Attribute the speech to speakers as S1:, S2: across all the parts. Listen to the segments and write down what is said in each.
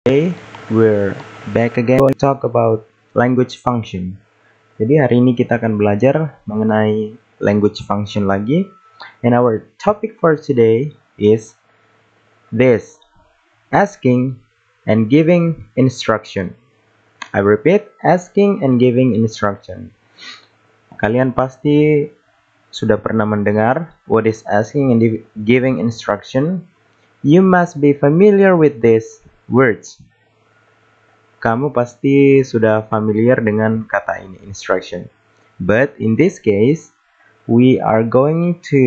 S1: Today we're back again to talk about language function. Jadi hari ini kita akan belajar mengenai language function lagi. And our topic for today is this: asking and giving instruction. I repeat, asking and giving instruction. Kalian pasti sudah pernah mendengar what is asking and giving instruction. You must be familiar with these words. Kamu pasti sudah familiar dengan kata ini, instruction. But in this case, we are going to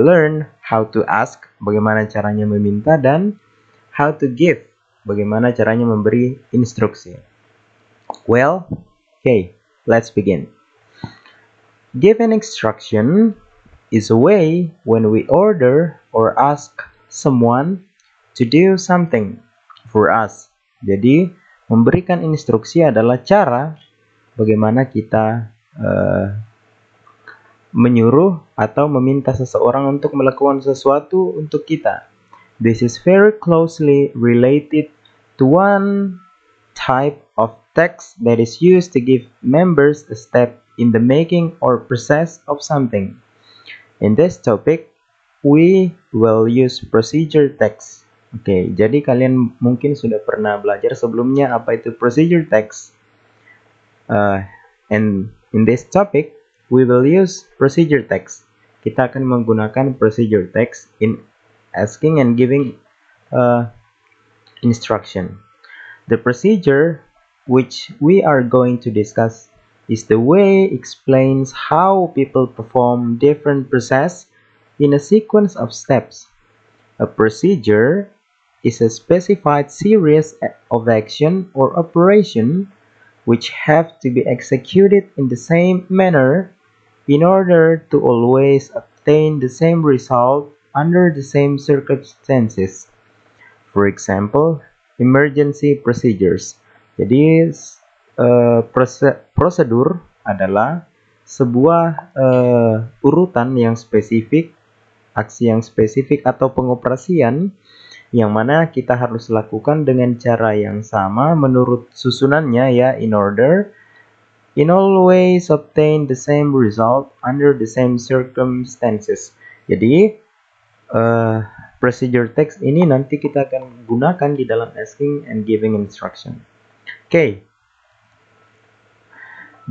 S1: learn how to ask, bagaimana caranya meminta, dan how to give, bagaimana caranya memberi instruksi. Well, okay, let's begin. Give an instruction is a way when we order or ask someone to do something for us. Jadi, memberikan instruksi adalah cara bagaimana kita menyuruh atau meminta seseorang untuk melakukan sesuatu untuk kita. This is very closely related to one type of text that is used to give members a step in the making or process of something. In this topic, we will use procedure text. Oke, jadi kalian mungkin sudah pernah belajar sebelumnya apa itu procedure text. And in this topic, we will use procedure text. Kita akan menggunakan procedure text in asking and giving instruction. The procedure which we are going to discuss is the way explains how people perform different process in a sequence of steps. A procedure is a specified series of action or operation which have to be executed in the same manner in order to always obtain the same result under the same circumstances. For example, emergency procedures. Jadi prosedur adalah sebuah urutan yang spesifik, aksi yang spesifik atau pengoperasian yang mana kita harus lakukan dengan cara yang sama menurut susunannya, ya, in order in always obtain the same result under the same circumstances. Jadi procedure text ini nanti kita akan gunakan di dalam asking and giving instruction. Okay.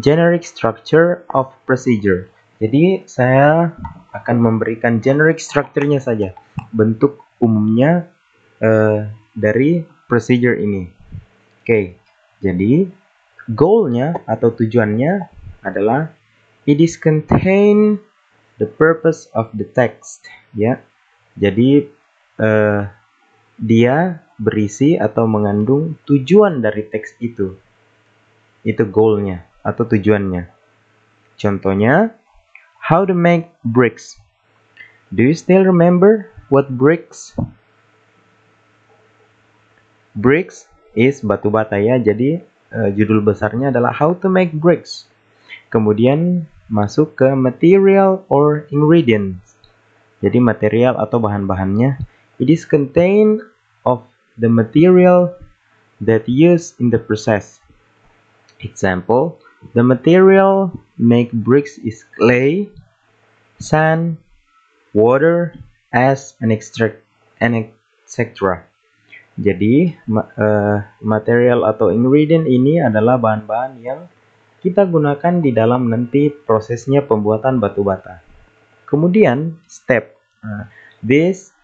S1: Generic structure of procedure. Jadi saya akan memberikan generic structure-nya saja, bentuk umumnya dari procedure ini. Okay. Jadi goal-nya atau tujuannya adalah it is contain the purpose of the text, ya. Jadi dia berisi atau mengandung tujuan dari teks itu. Itu goal-nya atau tujuannya. Contohnya, how to make bricks. Do you still remember what bricks? Bricks is batu bata, ya. Jadi judul besarnya adalah how to make bricks. Kemudian masuk ke material or ingredients. Jadi material atau bahan-bahannya. It is contained of the material that used in the process. Example, the material make bricks is clay, sand, water, ash, and etc. Jadi material atau ingredient ini adalah bahan-bahan yang kita gunakan di dalam nanti prosesnya pembuatan batu bata. Kemudian step. This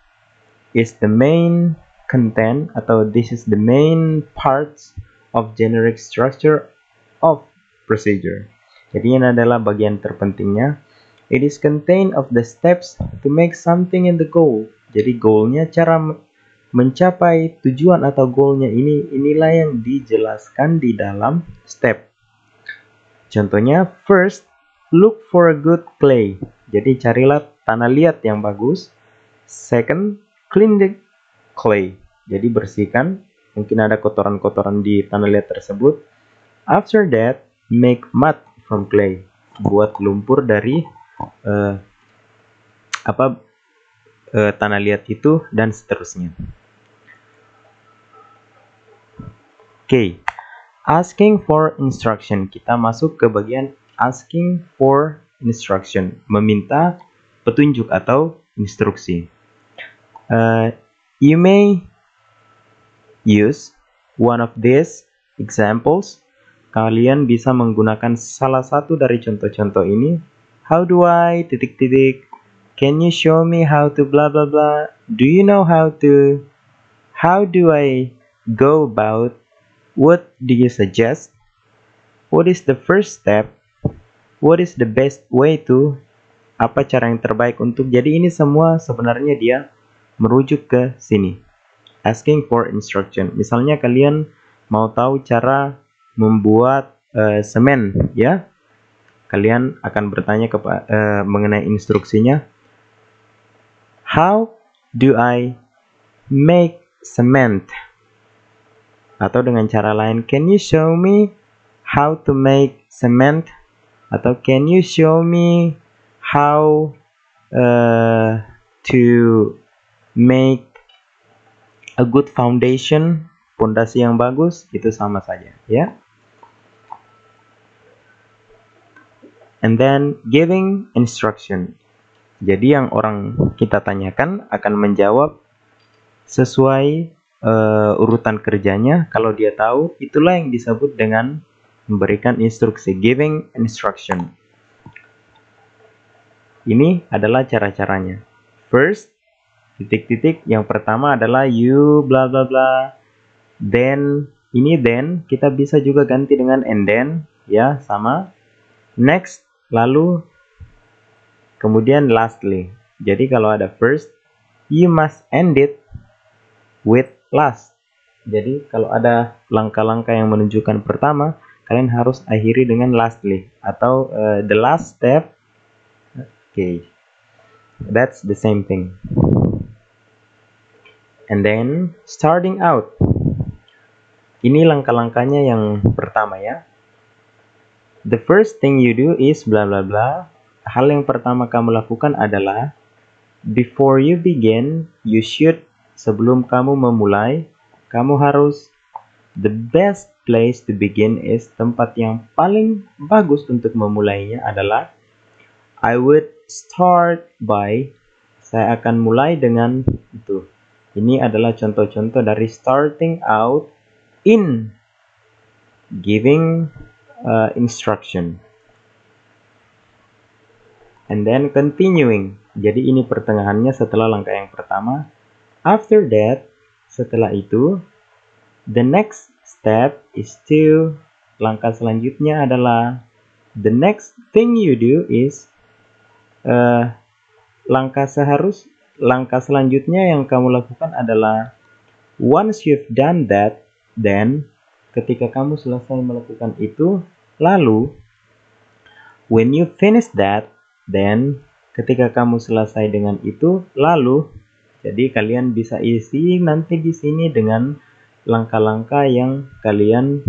S1: is the main content atau this is the main parts of generic structure of procedure. Jadi ini adalah bagian terpentingnya. It is contained of the steps to make something in the goal. Jadi goalnya, cara mencapai tujuan atau goalnya inilah yang dijelaskan di dalam step. Contohnya, first, look for a good clay. Jadi carilah tanah liat yang bagus. Second, clean the clay. Jadi bersihkan, mungkin ada kotoran-kotoran di tanah liat tersebut. After that, make mud from clay. Buat lumpur dari tanah liat itu, dan seterusnya. Oke, asking for instruction. Kita masuk ke bagian asking for instruction, meminta petunjuk atau instruksi. You may use one of these examples. Kalian bisa menggunakan salah satu dari contoh-contoh ini. How do I ... Can you show me how to blah blah blah? Do you know how do I go about? What do you suggest? What is the first step? What is the best way to? Apa cara yang terbaik untuk? Jadi ini semua sebenarnya dia merujuk ke sini. Asking for instruction. Misalnya kalian mau tahu cara membuat semen, ya. Kalian akan bertanya mengenai instruksinya. How do I make cement? Atau dengan cara lain, can you show me how to make cement? Atau can you show me how to make a good foundation? Pondasi yang bagus, itu sama saja, ya. And then giving instruction. Jadi yang orang kita tanyakan akan menjawab sesuai urutan kerjanya. Kalau dia tahu, itulah yang disebut dengan memberikan instruksi, giving instruction. Ini adalah cara-caranya. First, ... yang pertama adalah you bla bla bla. Then, ini then kita bisa juga ganti dengan and then, ya, sama. Next, lalu kemudian lastly. Jadi kalau ada first, you must end it with last. Jadi kalau ada langkah-langkah yang menunjukkan pertama, kalian harus akhiri dengan lastly atau the last step. Okay, that's the same thing. And then starting out. Ini langkah-langkahnya yang pertama, ya. The first thing you do is bla bla bla. Hal yang pertama kamu lakukan adalah before you begin, you should. Sebelum kamu memulai, kamu harus. The best place to begin is, tempat yang paling bagus untuk memulainya adalah I would start by. Saya akan mulai dengan itu. Ini adalah contoh-contoh dari starting out in giving instruction. And then continuing. Jadi ini pertengahannya setelah langkah yang pertama. After that, setelah itu, the next step is to. Langkah selanjutnya adalah the next thing you do is. Langkah selanjutnya yang kamu lakukan adalah once you've done that, then ketika kamu selesai melakukan itu, lalu when you finish that, then ketika kamu selesai dengan itu, lalu. Jadi kalian bisa isi nanti di sini dengan langkah-langkah yang kalian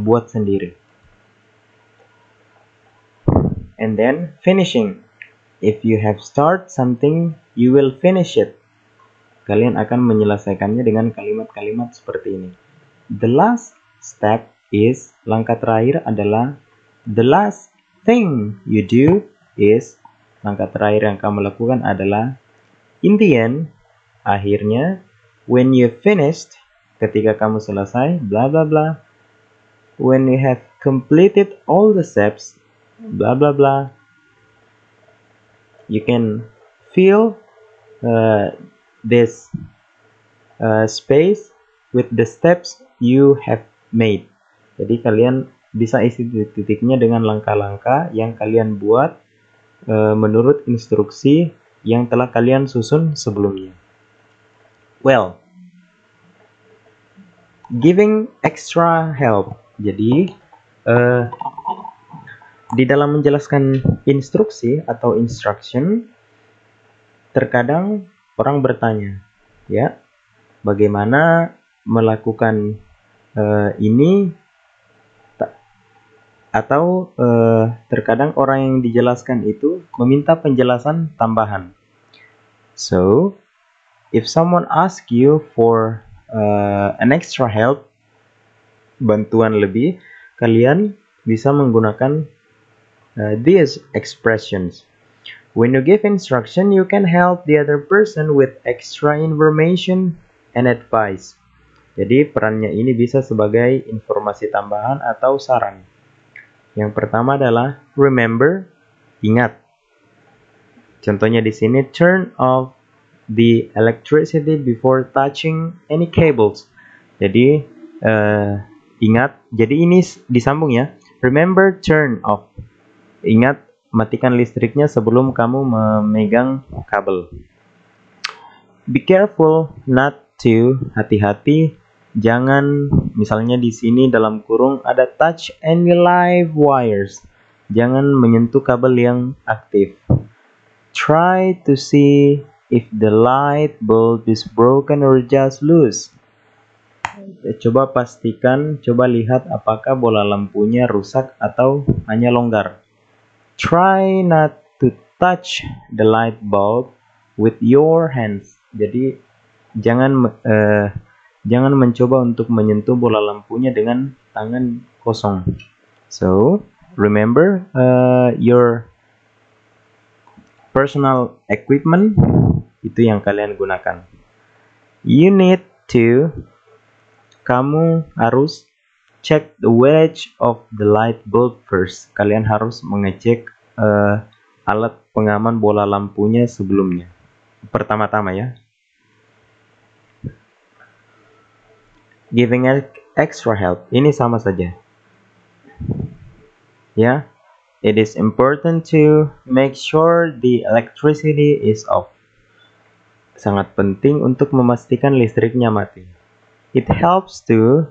S1: buat sendiri. And then finishing. If you have start something, you will finish it. Kalian akan menyelesaikannya dengan kalimat-kalimat seperti ini. The last step is, langkah terakhir adalah the last thing you do is, langkah terakhir yang kamu lakukan adalah in the end, akhirnya, when you finished, ketika kamu selesai, bla bla bla. When you have completed all the steps, bla bla bla. You can fill this space with the steps you have made. Jadi kalian bisa isi titiknya dengan langkah-langkah yang kalian buat menurut instruksi yang telah kalian susun sebelumnya. Well, giving extra help. Jadi di dalam menjelaskan instruksi atau instruction, terkadang orang bertanya, ya, bagaimana melakukan ini, atau terkadang orang yang dijelaskan itu meminta penjelasan tambahan. So, if someone asks you for an extra help, bantuan lebih, kalian bisa menggunakan these expressions. When you give instruction, you can help the other person with extra information and advice. Jadi perannya ini bisa sebagai informasi tambahan atau saran. Yang pertama adalah remember, ingat. Contohnya di sini, turn off the electricity before touching any cables. Jadi ingat, jadi ini disambung ya. Remember, turn off. Ingat, matikan listriknya sebelum kamu memegang kabel. Be careful not to, hati-hati, jangan, misalnya di sini dalam kurung ada touch any live wires. Jangan menyentuh kabel yang aktif. Try to see if the light bulb is broken or just loose. Coba pastikan, coba lihat apakah bola lampunya rusak atau hanya longgar. Try not to touch the light bulb with your hands. Jadi jangan mencoba untuk menyentuh bola lampunya dengan tangan kosong. So remember your personal equipment, itu yang kalian gunakan. You need to, kamu harus check the wattage of the light bulb first. Kalian harus mengecek alat pengaman bola lampunya sebelumnya. Pertama-tama ya. Giving extra help. Ini sama saja. Ya. It is important to make sure the electricity is off. Sangat penting untuk memastikan listriknya mati. It helps to,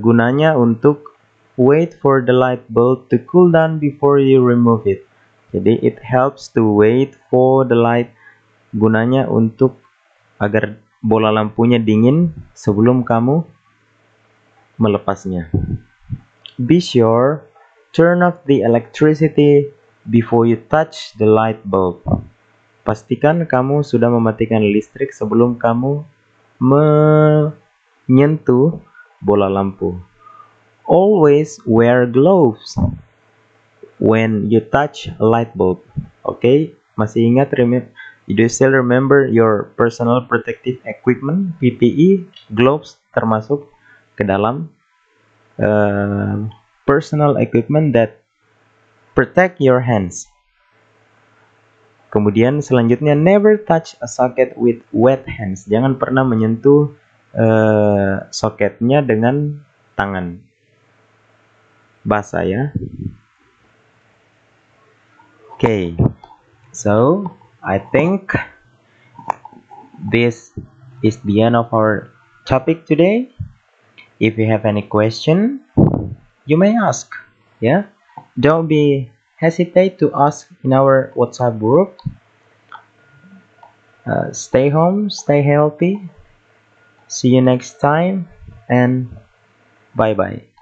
S1: gunanya untuk wait for the light bulb to cool down before you remove it. Jadi it helps to wait for the light, gunanya untuk agar bola lampunya dingin sebelum kamu melepasnya. Be sure turn off the electricity before you touch the light bulb. Pastikan kamu sudah mematikan listrik sebelum kamu menyentuh bola lampu. Always wear gloves when you touch a light bulb. Okay, masih ingat? Do you still remember your personal protective equipment, PPE? Gloves termasuk ke dalam personal equipment that protect your hands. Kemudian selanjutnya, never touch a socket with wet hands. Jangan pernah menyentuh soketnya dengan tangan basah ya. Okay, so I think this is the end of our topic today. If you have any question, you may ask. Yeah, don't be hesitate to ask in our WhatsApp group. Stay home, stay healthy. See you next time, and bye bye.